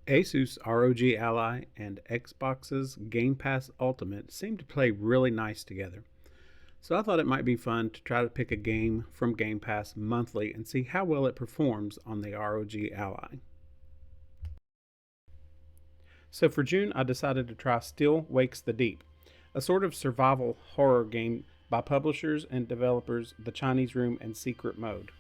Asus ROG Ally and Xbox's Game Pass Ultimate seem to play really nice together. So I thought it might be fun to try to pick a game from Game Pass monthly and see how well it performs on the ROG Ally. So for June, I decided to try Still Wakes the Deep, a sort of survival horror game by publishers and developers The Chinese Room and Secret Mode.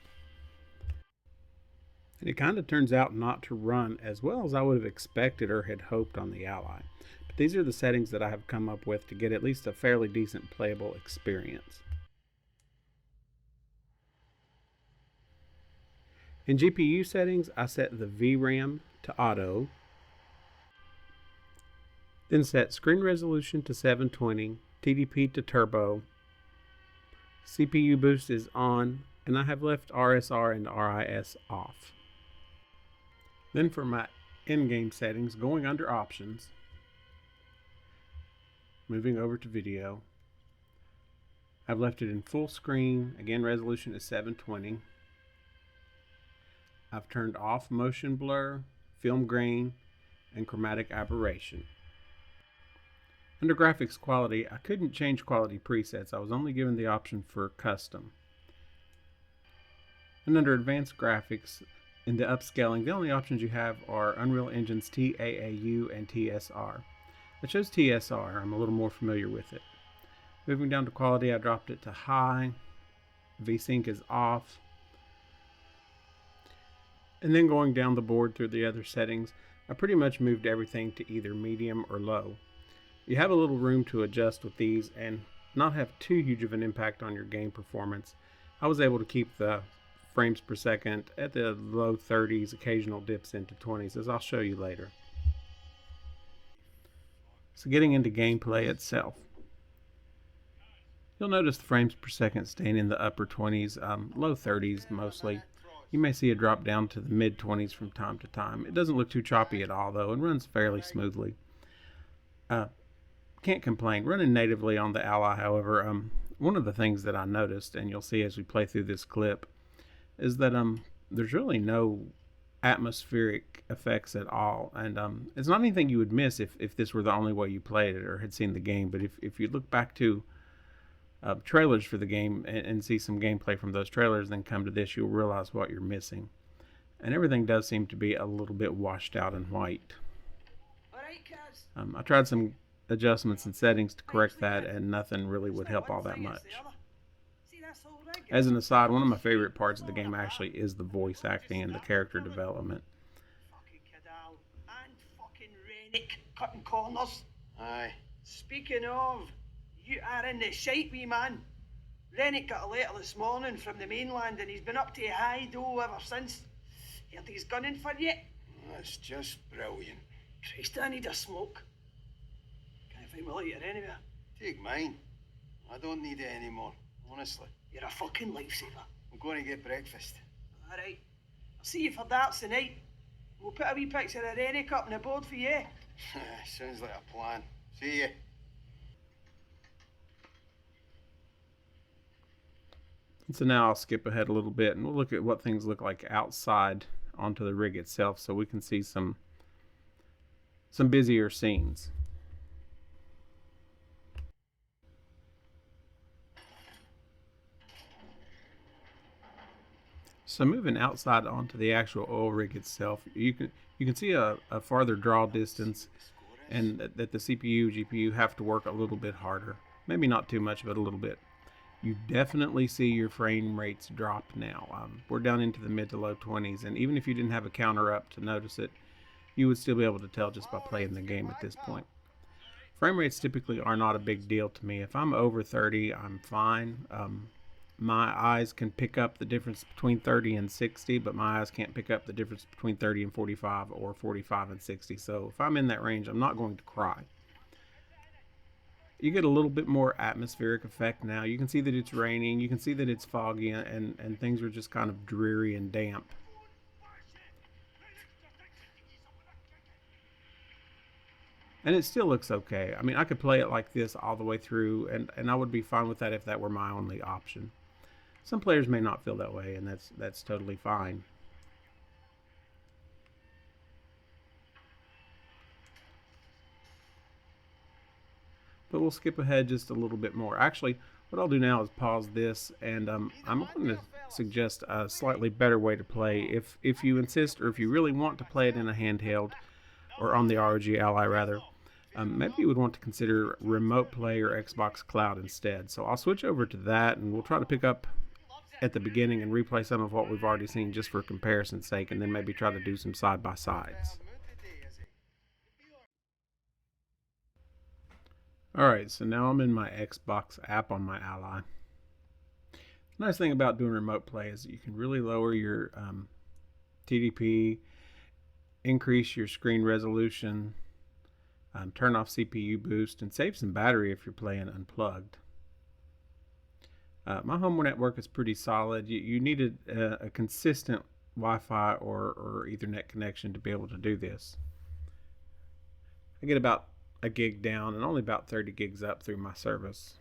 And it kind of turns out not to run as well as I would have expected or had hoped on the Ally. But these are the settings that I have come up with to get at least a fairly decent playable experience. In GPU settings, I set the VRAM to auto, then set screen resolution to 720, TDP to turbo, CPU boost is on, and I have left RSR and RIS off. Then for my in-game settings, going under options, moving over to video, I've left it in full screen, again resolution is 720. I've turned off motion blur, film grain, and chromatic aberration. Under graphics quality, I couldn't change quality presets. I was only given the option for custom. And under advanced graphics, in the upscaling, the only options you have are Unreal Engine's TAAU and TSR. I chose TSR, I'm a little more familiar with it. Moving down to quality, I dropped it to high, VSync is off. And then going down the board through the other settings, I pretty much moved everything to either medium or low. You have a little room to adjust with these and not have too huge of an impact on your game performance. I was able to keep the frames per second at the low 30s, occasional dips into 20s, as I'll show you later. So getting into gameplay itself. You'll notice the frames per second staying in the upper 20s, low 30s mostly. You may see a drop down to the mid 20s from time to time. It doesn't look too choppy at all though and runs fairly smoothly. Can't complain. Running natively on the Ally, however, one of the things that I noticed, and you'll see as we play through this clip, is that there's really no atmospheric effects at all, and it's not anything you would miss if this were the only way you played it or had seen the game. But if you look back to trailers for the game and see some gameplay from those trailers, then come to this, you'll realize what you're missing. And everything does seem to be a little bit washed out and white. I tried some adjustments and settings to correct that, and nothing really would help all that much. As an aside, one of my favorite parts of the game actually is the voice acting and the character development. Fucking Cadal and fucking Rennick cutting corners. Aye. Speaking of, you are in the shite, wee man. Rennick got a letter this morning from the mainland and he's been up to high-do ever since. Heard he's gunning for you. That's just brilliant. Christ, I need a smoke. Can't find my lighter anywhere. Take mine. I don't need it anymore, honestly. You're a fucking lifesaver. I'm going to get breakfast. Alright. I'll see you for darts tonight. We'll put a wee picture of Rennick up on the board for you. Sounds like a plan. See ya. So now I'll skip ahead a little bit and we'll look at what things look like outside onto the rig itself so we can see some busier scenes. So moving outside onto the actual oil rig itself, you can see a farther draw distance, and that the CPU, GPU have to work a little bit harder. Maybe not too much, but a little bit. You definitely see your frame rates drop now. We're down into the mid to low 20s, and even if you didn't have a counter up to notice it, you would still be able to tell just by playing the game at this point. Frame rates typically are not a big deal to me. If I'm over 30, I'm fine. My eyes can pick up the difference between 30 and 60, but my eyes can't pick up the difference between 30 and 45 or 45 and 60. So if I'm in that range, I'm not going to cry. You get a little bit more atmospheric effect now. You can see that it's raining. You can see that it's foggy, and things are just kind of dreary and damp. And it still looks okay. I mean, I could play it like this all the way through, and I would be fine with that if that were my only option. Some players may not feel that way, and that's totally fine. but we'll skip ahead just a little bit more. Actually, what I'll do now is pause this, and I'm going to suggest a slightly better way to play. If you insist, or if you really want to play it in a handheld, or on the ROG Ally rather, maybe you would want to consider remote play or Xbox Cloud instead. So I'll switch over to that, and we'll try to pick up at the beginning and replay some of what we've already seen just for comparison's sake, and then maybe try to do some side-by-sides. Alright, so now I'm in my Xbox app on my Ally. The nice thing about doing remote play is that you can really lower your TDP, increase your screen resolution, turn off CPU boost, and save some battery if you're playing unplugged. My home network is pretty solid. You needed a consistent Wi-Fi or Ethernet connection to be able to do this. I get about a gig down and only about 30 gigs up through my service.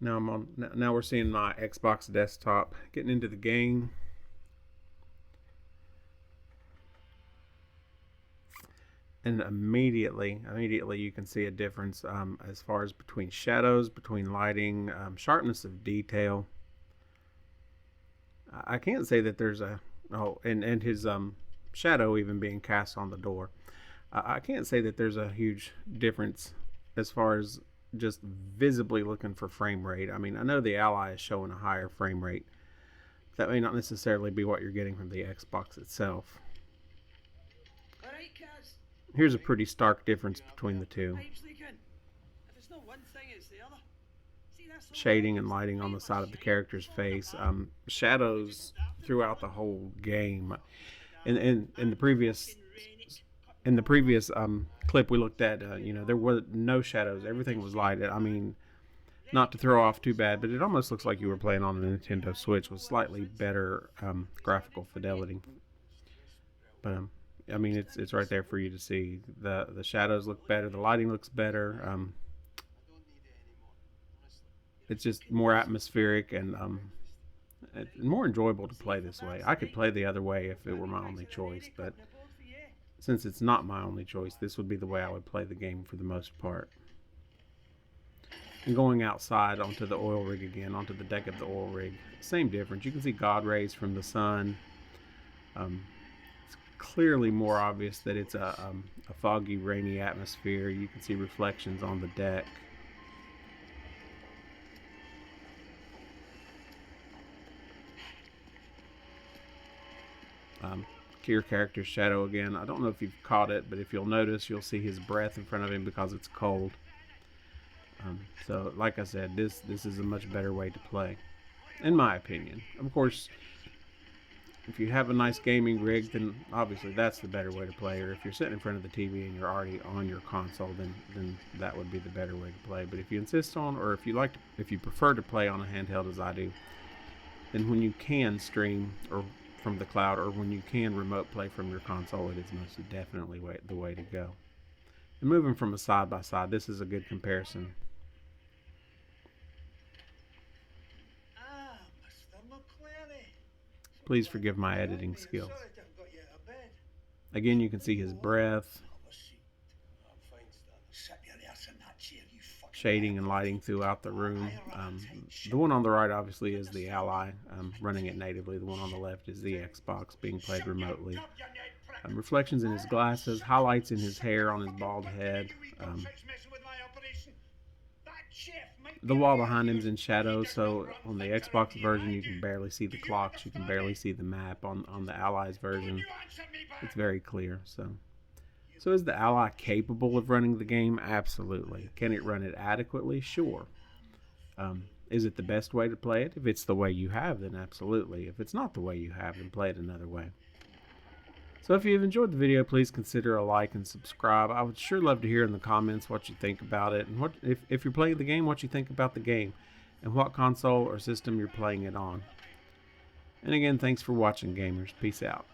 Now we're seeing my Xbox desktop, getting into the game. And immediately you can see a difference as far as between shadows, between lighting, sharpness of detail. I can't say that there's a and his shadow even being cast on the door. I can't say that there's a huge difference as far as just visibly looking for frame rate. I mean, I know the Ally is showing a higher frame rate. That may not necessarily be what you're getting from the Xbox itself. Here's a pretty stark difference between the two. Shading and lighting on the side of the character's face. Shadows throughout the whole game. In the previous clip we looked at, there were no shadows. Everything was lighted. I mean, not to throw off too bad, but it almost looks like you were playing on a Nintendo Switch with slightly better graphical fidelity. But I mean, it's right there for you to see. The shadows look better. The lighting looks better. It's just more atmospheric and more enjoyable to play this way. I could play the other way if it were my only choice, but since it's not my only choice, this would be the way I would play the game for the most part. And going outside onto the oil rig again, onto the deck of the oil rig, same difference. You can see God rays from the sun. It's clearly more obvious that it's a foggy, rainy atmosphere. You can see reflections on the deck. Your character's shadow again. I don't know if you've caught it, but if you'll notice, you'll see his breath in front of him because it's cold. So, like I said, this is a much better way to play, in my opinion. Of course, if you have a nice gaming rig, then obviously that's the better way to play. Or if you're sitting in front of the TV and you're already on your console, then that would be the better way to play. But if you insist on, or if you prefer to play on a handheld as I do, then when you can stream or from the cloud, or when you can remote play from your console, it is most definitely the way to go. And moving from a side by side, this is a good comparison. Please forgive my editing skills. Again, you can see his breath, shading and lighting throughout the room. The one on the right obviously is the Ally, running it natively. The one on the left is the Xbox being played remotely. Reflections in his glasses, highlights in his hair on his bald head. The wall behind him is in shadow, so on the Xbox version you can barely see the clocks, you can barely see the map. On the Ally's version, it's very clear. So is the Ally capable of running the game? Absolutely. Can it run it adequately? Sure. Is it the best way to play it? If it's the way you have, then absolutely. If it's not the way you have, then play it another way. So if you've enjoyed the video, please consider a like and subscribe. I would sure love to hear in the comments what you think about it, and what if you're playing the game, what you think about the game, and what console or system you're playing it on. And again, thanks for watching, gamers. Peace out.